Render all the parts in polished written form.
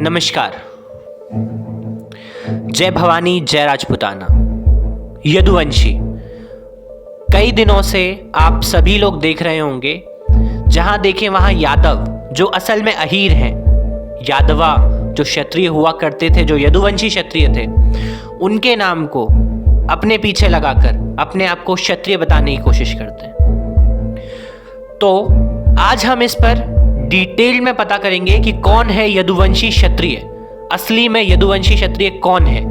नमस्कार। जय भवानी जय राजपूताना। यदुवंशी कई दिनों से आप सभी लोग देख रहे होंगे, जहां देखें वहां यादव जो असल में अहीर हैं, यादवा जो क्षत्रिय हुआ करते थे, जो यदुवंशी क्षत्रिय थे, उनके नाम को अपने पीछे लगाकर अपने आप को क्षत्रिय बताने की कोशिश करते हैं। तो आज हम इस पर डिटेल में पता करेंगे कि कौन है यदुवंशी क्षत्रिय, असली में यदुवंशी क्षत्रिय कौन है।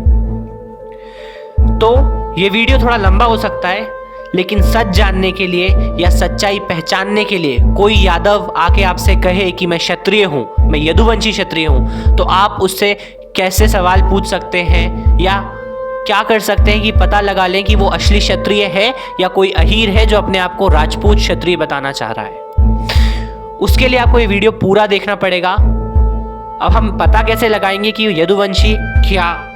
तो ये वीडियो थोड़ा लंबा हो सकता है, लेकिन सच जानने के लिए या सच्चाई पहचानने के लिए कोई यादव आके आपसे कहे कि मैं क्षत्रिय हूं, मैं यदुवंशी क्षत्रिय हूं, तो आप उससे कैसे सवाल पूछ सकते हैं या क्या कर सकते हैं कि पता लगा लें कि वो असली क्षत्रिय है या कोई अहीर है जो अपने आप को राजपूत क्षत्रिय बताना चाह रहा है। उसके लिए आपको ये वीडियो पूरा देखना पड़ेगा। अब हम पता कैसे लगाएंगे कि यदुवंशी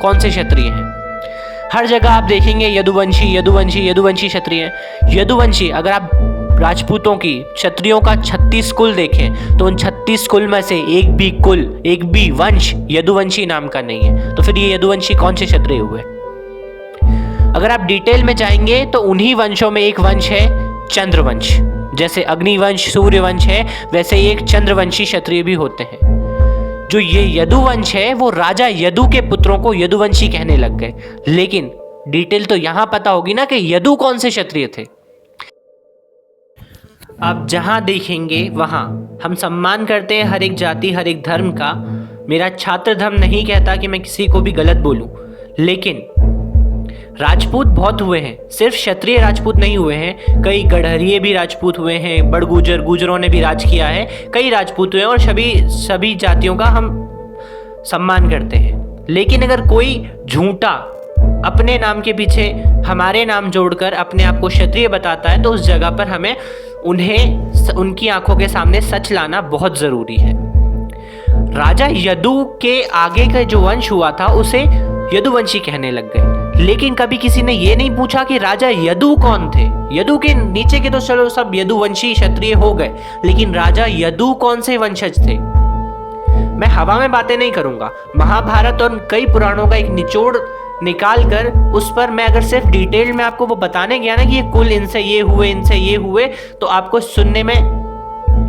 कौन से क्षत्रिय हैं। हर जगह आप देखेंगे यदुवंशी यदुवंशी यदुवंशी क्षत्रिय। यदुवंशी, अगर आप राजपूतों की क्षत्रियों का 36 कुल देखें तो उन 36 कुल में से एक भी वंश यदुवंशी नाम का नहीं है। तो फिर ये यदुवंशी कौन से क्षत्रिय हुए? अगर आप डिटेल में जाएंगे तो उन्हीं वंशों में एक वंश है चंद्रवंश। जैसे अग्निवंश सूर्यवंश है, वैसे ही एक चंद्रवंशी क्षत्रिय भी होते हैं। जो ये यदुवंश है वो राजा यदु के पुत्रों को यदुवंशी कहने लग गए। लेकिन डिटेल तो यहां पता होगी ना कि यदु कौन से क्षत्रिय थे। आप जहां देखेंगे वहां हम सम्मान करते हैं हर एक जाति हर एक धर्म का। मेरा छात्र धर्म नहीं कहता कि मैं किसी को भी गलत बोलूं, लेकिन राजपूत बहुत हुए हैं, सिर्फ क्षत्रिय राजपूत नहीं हुए हैं, कई गढ़रिये भी राजपूत हुए हैं, गुजरों ने भी राज किया है, कई राजपूत हुए हैं और सभी जातियों का हम सम्मान करते हैं। लेकिन अगर कोई झूठा अपने नाम के पीछे हमारे नाम जोड़कर अपने आप को क्षत्रिय बताता है तो उस जगह पर हमें उनकी आंखों के सामने सच लाना बहुत जरूरी है। राजा यदु के आगे का जो वंश हुआ था उसे यदुवंशी कहने लग गए, लेकिन कभी किसी ने यह नहीं पूछा कि राजा यदु कौन थे। यदु के नीचे के तो चलो सब यदुवंशी क्षत्रिय हो गए, लेकिन राजा यदु कौन से वंशज थे? मैं हवा में बातें नहीं करूंगा। महाभारत और कई पुराणों का एक निचोड़ निकाल कर उस पर मैं अगर सिर्फ डिटेल में आपको वो बताने गया ना कि ये कुल इनसे ये हुए, तो आपको सुनने में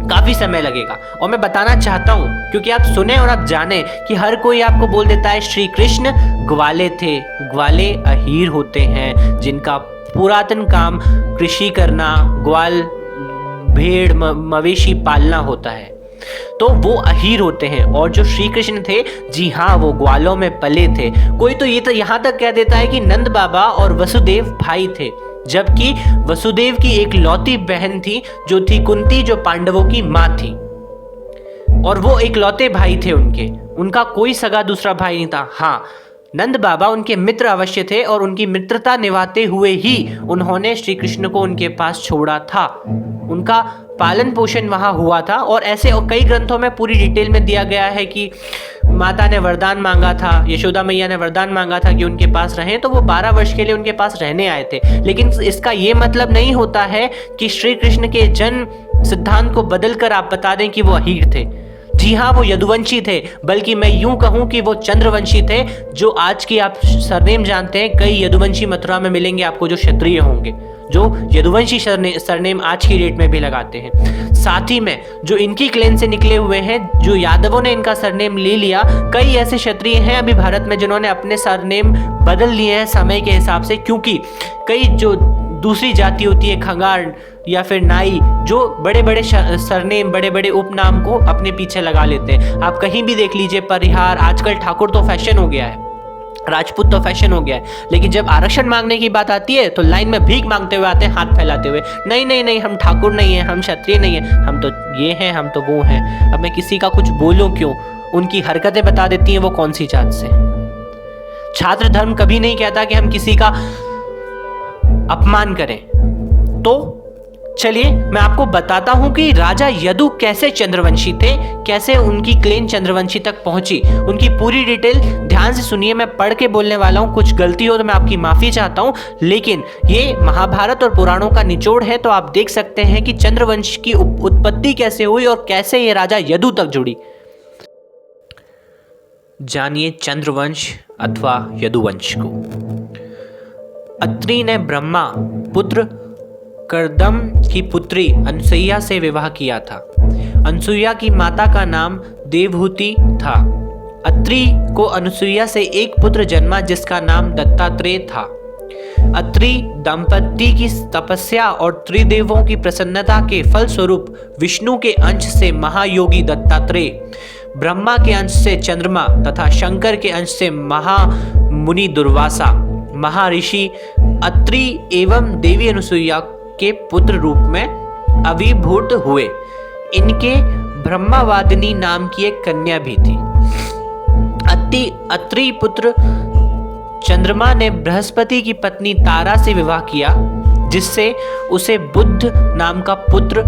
काफी समय लगेगा। और मैं बताना चाहता हूं क्योंकि आप सुने और आप जाने कि हर कोई आपको बोल देता है श्री कृष्ण ग्वाले थे। ग्वाले अहीर होते हैं जिनका पुरातन काम कृषि करना, ग्वाल भेड़ मवेशी पालना होता है, तो वो अहीर होते हैं। और जो श्री कृष्ण थे, जी हाँ, वो ग्वालों में पले थे। कोई तो ये तो यहाँ तक कह देता है कि नंद बाबा और वसुदेव भाई थे, जबकि वसुदेव की एक लौती बहन थी जो थी कुंती, जो पांडवों की मां थी, और वो एक लौते भाई थे उनका कोई सगा दूसरा भाई नहीं था। हाँ, नंद बाबा उनके मित्र अवश्य थे और उनकी मित्रता निभाते हुए ही उन्होंने श्री कृष्ण को उनके पास छोड़ा था। उनका पालन पोषण वहां हुआ था। और ऐसे और कई ग्रंथों में पूरी डिटेल में दिया गया है कि माता ने वरदान मांगा था, यशोदा मैया ने वरदान मांगा था कि उनके पास रहें, तो वो 12 वर्ष के लिए उनके पास रहने आए थे। लेकिन इसका ये मतलब नहीं होता है कि श्री कृष्ण के जन्म सिद्धांत को बदलकर आप बता दें कि वो अहीर थे। जी हाँ, वो यदुवंशी थे, बल्कि मैं यूं कहूं कि वो चंद्रवंशी थे। जो आज की आप सरनेम जानते हैं, कई यदुवंशी मथुरा में मिलेंगे आपको जो क्षत्रिय होंगे, जो यदुवंशी सरनेम आज की डेट में भी लगाते हैं। साथ ही में जो इनकी क्लेन से निकले हुए हैं, जो यादवों ने इनका सरनेम ले लिया, कई ऐसे क्षत्रिय हैं अभी भारत में जिन्होंने अपने सरनेम बदल लिए हैं समय के हिसाब से, क्योंकि कई जो दूसरी जाति होती है, खंगार या फिर नाई, जो बड़े बड़े सरनेम, बड़े बड़े उपनाम को अपने पीछे लगा लेते हैं। आप कहीं भी देख लीजिए, परिहार, आजकल ठाकुर तो फैशन हो गया है, राजपूत तो फैशन हो गया है, लेकिन जब आरक्षण मांगने की बात आती है तो लाइन में भीख मांगते हुए आते हैं, हाथ फैलाते हुए, नहीं नहीं नहीं, हम ठाकुर नहीं है, हम क्षत्रिय नहीं है, हम तो ये हैं, हम तो वो हैं। अब मैं किसी का कुछ बोलूं क्यों? उनकी हरकतें बता देती हैं वो कौन सी जात से। छात्र धर्म कभी नहीं कहता कि हम किसी का अपमान करें। तो चलिए मैं आपको बताता हूं कि राजा यदु कैसे चंद्रवंशी थे, कैसे उनकी क्लेन चंद्रवंशी तक पहुंची। उनकी पूरी डिटेल ध्यान से सुनिए, मैं पढ़ के बोलने वाला हूं, कुछ गलती हो तो मैं आपकी माफी चाहता हूं, लेकिन ये महाभारत और पुराणों का निचोड़ है, तो आप देख सकते हैं कि चंद्रवंश की उत्पत्ति कैसे हुई और कैसे ये राजा यदु तक जुड़ी। जानिए चंद्रवंश अथवा यदुवंश को। अत्रि ने ब्रह्मा पुत्र करदम की पुत्री अनसुईया से विवाह किया था। अनसुईया की माता का नाम देवहूति था। अत्रि को अनसुईया से एक पुत्र जन्मा जिसका नाम दत्तात्रेय था। अत्रि दंपति की तपस्या और त्रिदेवों की प्रसन्नता के फलस्वरूप विष्णु के अंश से महायोगी दत्तात्रेय, ब्रह्मा के अंश से चंद्रमा तथा शंकर के अंश से महामुनि दुर्वासा, महर्षि अत्रि एवं देवी अनसुईया के पुत्र रूप में आविर्भूत हुए। इनके ब्रह्मावादिनी नाम की एक कन्या भी थी। अत्रि पुत्र चंद्रमा ने बृहस्पति की पत्नी तारा से विवाह किया, जिससे उसे बुध नाम का पुत्र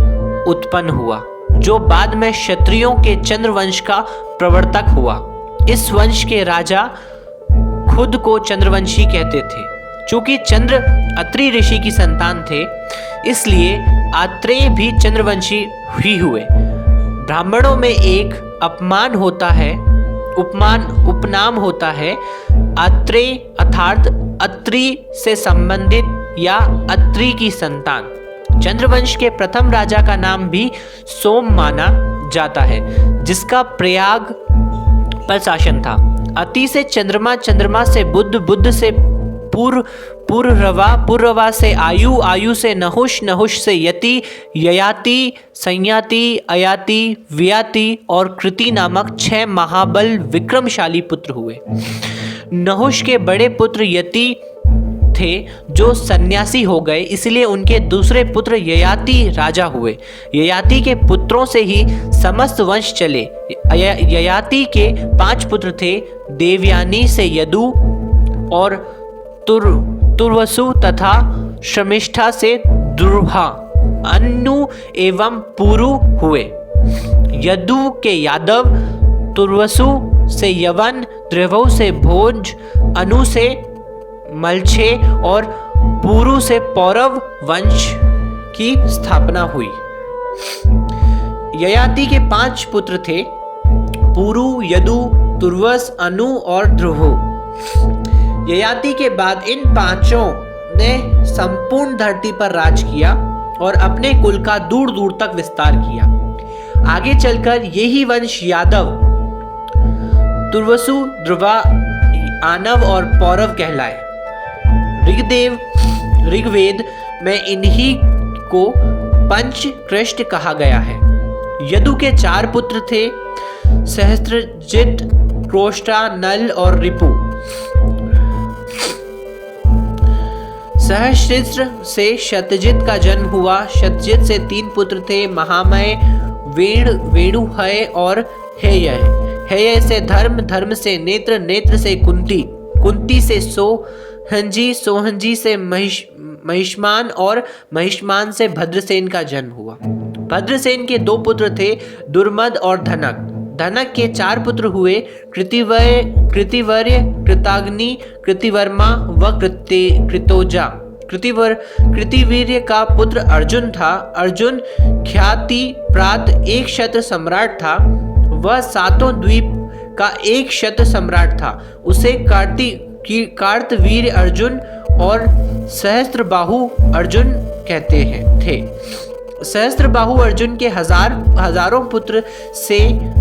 उत्पन्न हुआ, जो बाद में क्षत्रियों के चंद्रवंश का प्रवर्तक हुआ। इस वंश के राजा खुद को चंद्रवंशी कहते थे। चूंकि चंद्र अत्रि ऋषि की संतान थे, इसलिए आत्रेय भी चंद्रवंशी ही हुए। ब्राह्मणों में एक उपनाम होता है आत्रेय, अर्थात अत्रि से संबंधित या अत्रि की संतान। चंद्रवंश के प्रथम राजा का नाम भी सोम माना जाता है, जिसका प्रयाग पर शासन था। अति से चंद्रमा, चंद्रमा से बुध, बुध से पुररवा से आयु, आयु से नहुष, नहुष से यति, ययाति, संयाति, अयाति, व्ययाति और कृति नामक 6 महाबल विक्रमशाली पुत्र हुए। नहुष के बड़े पुत्र यति थे जो सन्यासी हो गए, इसलिए उनके दूसरे पुत्र ययाति राजा हुए। ययाति के पुत्रों से ही समस्त वंश चले। ययाति के 5 पुत्र थे। देवयानी से यदु और तुर्वसु तथा शमिष्ठा से दुर्भा, अनु एवं पुरु हुए। यदु के यादव, तुर्वसु से यवन, द्रवु से भोज, अनु से मलछे और पुरु से पौरव वंश की स्थापना हुई। ययाति के 5 पुत्र थे, पुरु, यदु, तुर्वस, अनु और ध्रुव। ययाति के बाद इन 5 ने संपूर्ण धरती पर राज किया और अपने कुल का दूर दूर तक विस्तार किया। आगे चलकर यही वंश यादव, तुर्वसु, ध्रुवा, आनव और पौरव कहलाए। ऋग्वेद में इन्हीं को पंचकृष्ट कहा गया है। यदु के 4 पुत्र थे, सहस्त्रजित, क्रोष्टा, नल और रिपु। सहस्त्र से शतजित का जन्म हुआ। शतजित से 3 पुत्र थे, महामय, वेणुहय और हेय। हेय से धर्म, धर्म से नेत्र, नेत्र से कुंती, कुंती से सोहंजी, सोहंजी से महिष्मान और महिष्मान से भद्रसेन का जन्म हुआ। भद्रसेन के 2 पुत्र थे, दुर्मद और धनक। धनक के 4 पुत्र हुए, कृतिवर्य, कृताग्नि, कृतिवर्मा व कृतोजा। कृतिवीर्य का पुत्र अर्जुन था। अर्जुन ख्याति प्राप्त एक क्षत्र सम्राट था। वह 7 द्वीप का एक क्षत्र सम्राट था। उसे कार्तवीर्य अर्जुन और सहस्त्रबाहु अर्जुन कहते थे। सहस्त्रबाहु अर्जुन के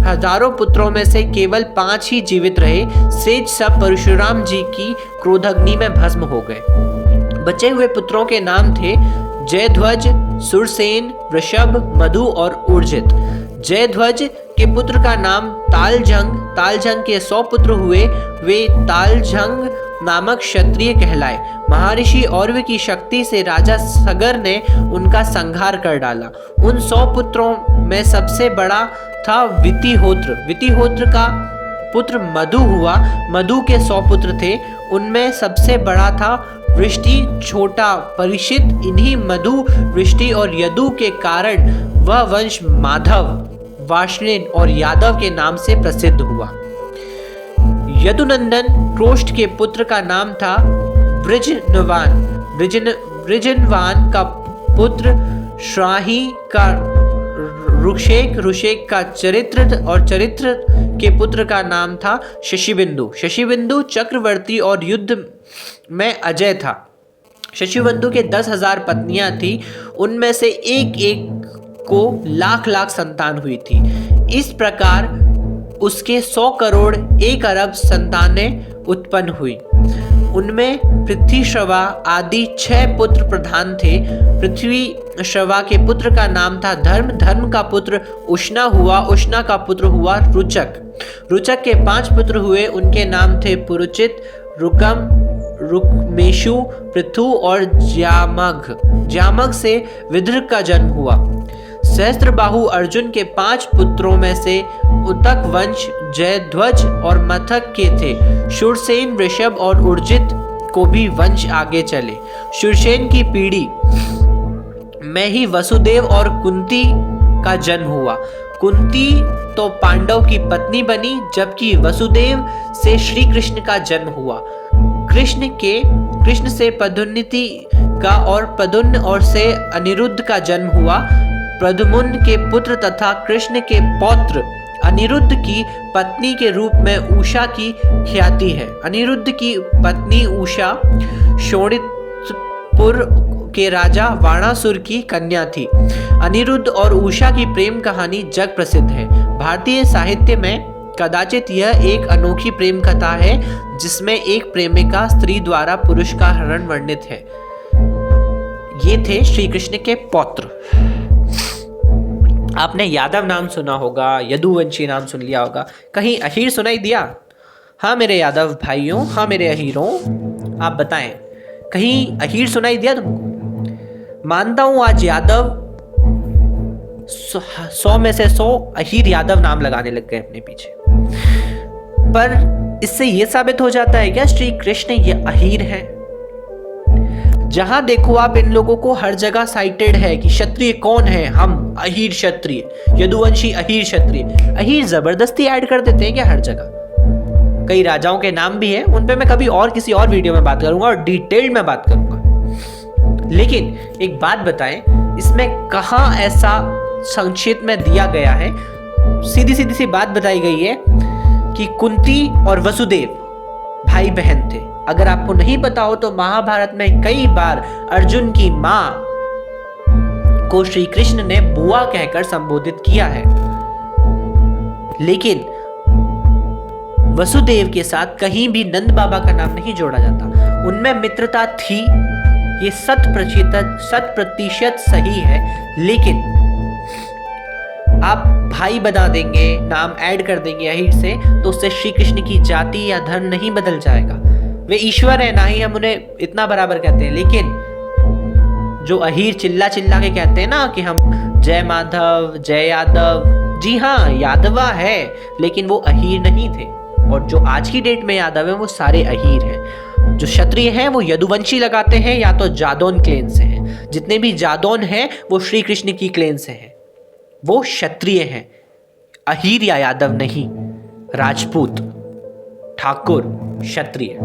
हजारों पुत्रों में से केवल 5 ही जीवित रहे। शेष सब परशुराम जी की क्रोधाग्नि में भस्म हो गए। बचे हुए पुत्रों के नाम थे जयध्वज, सुरसेन, वृषभ, मधु और ऊर्जित। जयध्वज के पुत्र का नाम तालझंग। तालझंग के 100 पुत्र हुए। वे तालझंग नामक क्षत्रिय कहलाए। महर्षि औरव की शक्ति से राजा सगर ने उनका संहार कर डाला। उन 100 पुत्रों में सबसे बड़ा था वितिहोत्र। वितिहोत्र का पुत्र मधु हुआ। मधु के 100 पुत्र थे। उनमें सबसे बड़ा था वृष्टि, छोटा परीक्षित। इन्हीं मधु, वृष्टि और यदु के कारण वह वंश माधव, वाष्णेय और यादव के नाम से प्रसिद्ध हुआ। यदुनंदन क्रोष्ट के पुत्र का नाम था वृजनवान। वृजनवान का पुत्र श्राही का ऋषेक का चरित्र के पुत्र का नाम था शशिबिंदु चक्रवर्ती और युद्ध में अजय था। शशिबिंदु के 10,000 पत्नियां थी, उनमें से एक एक को लाख संतान हुई थी। इस प्रकार उसके 100 करोड़ 1 अरब संतानें उत्पन्न हुई। उनमें पृथ्वीश्रवा आदि 6 पुत्र प्रधान थे। पृथ्वीश्रवा के पुत्र का नाम था धर्म का पुत्र उष्णा का पुत्र हुआ रुचक के 5 पुत्र हुए। उनके नाम थे पुरुचित, रुकमेशु, पृथु और ज्यामघ से विदर्भ का जन्म हुआ। सहस्त्रबाहु अर्जुन के 5 पुत्रों में से उतक वंश जयध्वज और मथक के थे। शूरसेन, वृषभ और उर्जित को भी वंश आगे चले। शूरसेन की पीढ़ी में ही वसुदेव और कुंती का जन्म हुआ। कुंती तो पांडव की पत्नी बनी, जबकि वसुदेव से श्री कृष्ण का जन्म हुआ। कृष्ण से पदुन्नति का और पदुन्न और से अनिरुद्ध का जन्म हुआ। प्रद्युम्न के पुत्र तथा कृष्ण के पौत्र अनिरुद्ध की पत्नी के रूप में उषा की ख्याति है। अनिरुद्ध की पत्नी उषा शोणितपुर के राजा वाणासुर की कन्या थी। अनिरुद्ध और उषा की प्रेम कहानी जग प्रसिद्ध है। भारतीय साहित्य में कदाचित यह एक अनोखी प्रेम कथा है जिसमें एक प्रेमिका स्त्री द्वारा पुरुष का हरण वर्णित है। ये थे श्री कृष्ण के पौत्र। आपने यादव नाम सुना होगा, यदुवंशी नाम सुन लिया होगा, कहीं अहीर सुनाई दिया? हाँ मेरे यादव भाइयों, हाँ मेरे अहीरों, आप बताएं कहीं अहीर सुनाई दिया तुमको? मानता हूं आज यादव 100 में से 100 अहीर यादव नाम लगाने लग गए अपने पीछे। पर इससे यह साबित हो जाता है क्या श्री कृष्ण ये अहीर है? जहां देखो आप इन लोगों को हर जगह साइटेड है कि क्षत्रिय कौन है, हम अहीर क्षत्रिय, यदुवंशी अहीर क्षत्रिय। अहीर जबरदस्ती ऐड कर देते हैं क्या हर जगह? कई राजाओं के नाम भी हैं, उन पे मैं कभी और किसी और वीडियो में बात करूंगा और डिटेल्ड में बात करूंगा। लेकिन एक बात बताएं, इसमें कहां ऐसा संक्षिप्त में दिया गया है? सीधी सी बात बताई गई है कि कुंती और वसुदेव भाई बहन थे। अगर आपको नहीं पता हो तो महाभारत में कई बार अर्जुन की मां को श्री कृष्ण ने बुआ कहकर संबोधित किया है। लेकिन वसुदेव के साथ कहीं भी नंद बाबा का नाम नहीं जोड़ा जाता। उनमें मित्रता थी, ये 100% सही है। लेकिन आप भाई बना देंगे, नाम ऐड कर देंगे अहीर से, तो उससे श्री कृष्ण की जाति या धर्म नहीं बदल जाएगा। वे ईश्वर है, ना ही हम उन्हें इतना बराबर कहते हैं। लेकिन जो अहीर चिल्ला के कहते हैं ना कि हम जय माधव, जय यादव, जी हाँ यादवा है, लेकिन वो अहीर नहीं थे। और जो आज की डेट में यादव है वो सारे अहीर हैं। जो क्षत्रिय हैं वो यदुवंशी लगाते हैं या तो जादौन क्लेन से हैं। जितने भी जादौन हैं वो श्री कृष्ण की क्लेन से हैं, वो क्षत्रिय हैं, अहीर या यादव नहीं, राजपूत, ठाकुर, क्षत्रिय।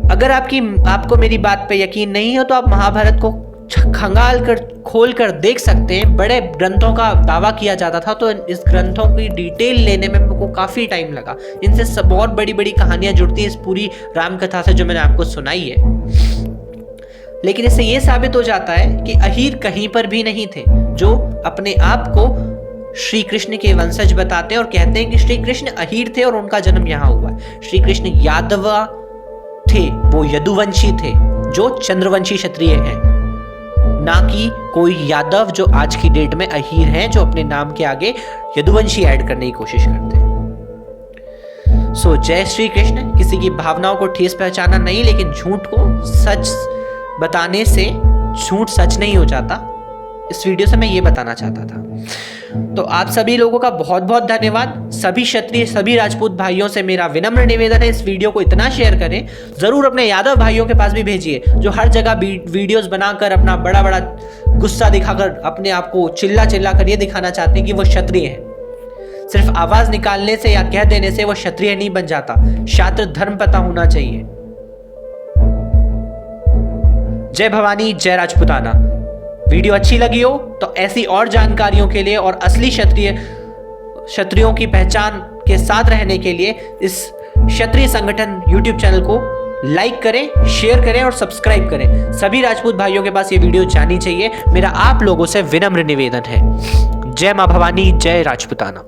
अगर आपको मेरी बात पे यकीन नहीं हो तो आप महाभारत को खोल कर देख सकते हैं। बड़े ग्रंथों का दावा किया जाता था, तो इस ग्रंथों की डिटेल लेने में मेरे को काफी टाइम लगा। इनसे सब बहुत बड़ी कहानियां जुड़ती हैं इस पूरी राम कथा से जो मैंने आपको सुनाई है। लेकिन इससे यह साबित हो जाता है कि अहीर कहीं पर भी नहीं थे, जो अपने आप को श्री कृष्ण के वंशज बताते हैं और कहते हैं कि श्री कृष्ण अहीर थे और उनका जन्म यहाँ हुआ है। श्री कृष्ण यादवा थे, वो यदुवंशी थे जो चंद्रवंशी क्षत्रिय हैं, ना कि कोई यादव जो आज की डेट में अहीर हैं, जो अपने नाम के आगे यदुवंशी ऐड करने की कोशिश करते हैं। सो जय श्री कृष्ण। किसी की भावनाओं को ठेस पहचाना नहीं, लेकिन झूठ को सच बताने से झूठ सच नहीं हो जाता। इस वीडियो से मैं ये बताना चाहता था। तो आप सभी लोगों का बहुत बहुत धन्यवाद। सभी क्षत्रिय, सभी राजपूत भाइयों से मेरा विनम्र निवेदन है, इस वीडियो को इतना शेयर करें, जरूर अपने यादव भाइयों के पास भी भेजिए जो हर जगह वीडियोस बनाकर अपना बड़ा गुस्सा दिखाकर अपने आप को चिल्ला कर ये दिखाना चाहते हैं कि वो क्षत्रिय है। सिर्फ आवाज निकालने से या कह देने से वो क्षत्रिय नहीं बन जाता। शास्त्र धर्म पता होना चाहिए। जय भवानी, जय राजपूताना। वीडियो अच्छी लगी हो तो ऐसी और जानकारियों के लिए और असली क्षत्रियों की पहचान के साथ रहने के लिए इस क्षत्रिय संगठन YouTube चैनल को लाइक करें, शेयर करें और सब्सक्राइब करें। सभी राजपूत भाइयों के पास ये वीडियो जानी चाहिए। मेरा आप लोगों से विनम्र निवेदन है। जय मां भवानी, जय राजपूताना।